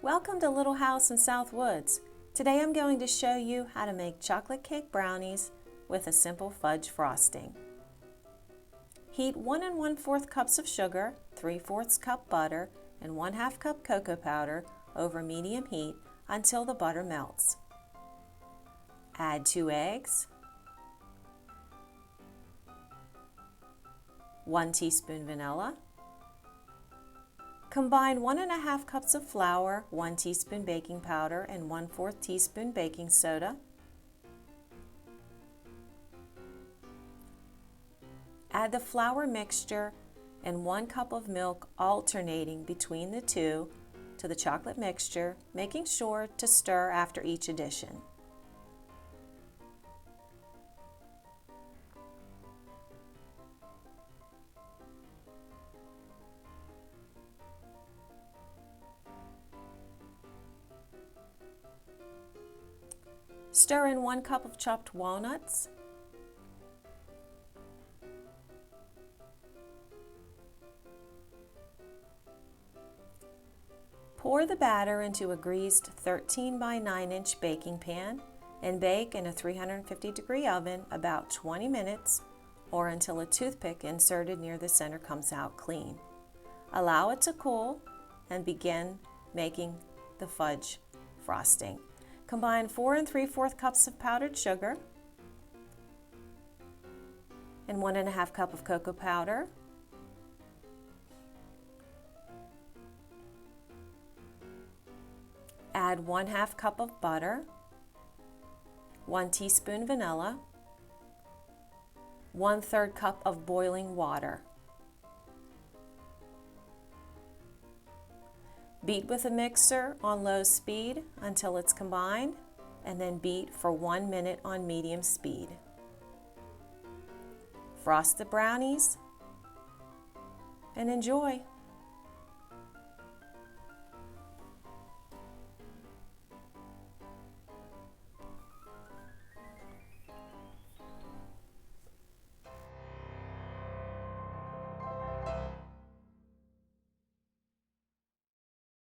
Welcome to Little House in Southwoods. Today I'm going to show you how to make chocolate cake brownies with a simple fudge frosting. Heat 1 1/4 cups of sugar, 3/4 cup butter, and 1/2 cup cocoa powder over medium heat until the butter melts. Add 2 eggs, 1 teaspoon vanilla. Combine 1 1/2 cups of flour, 1 teaspoon baking powder, and 1/4 teaspoon baking soda. Add the flour mixture and 1 cup of milk alternating between the two to the chocolate mixture, making sure to stir after each addition. Stir in 1 cup of chopped walnuts, pour the batter into a greased 13 by 9 inch baking pan and bake in a 350-degree oven about 20 minutes or until a toothpick inserted near the center comes out clean. Allow it to cool and begin making the fudge frosting. Combine 4 3/4 cups of powdered sugar and 1 1/2 cup of cocoa powder. Add 1/2 cup of butter, 1 teaspoon vanilla, 1/3 cup of boiling water. Beat with a mixer on low speed until it's combined, and then beat for 1 minute on medium speed. Frost the brownies and enjoy.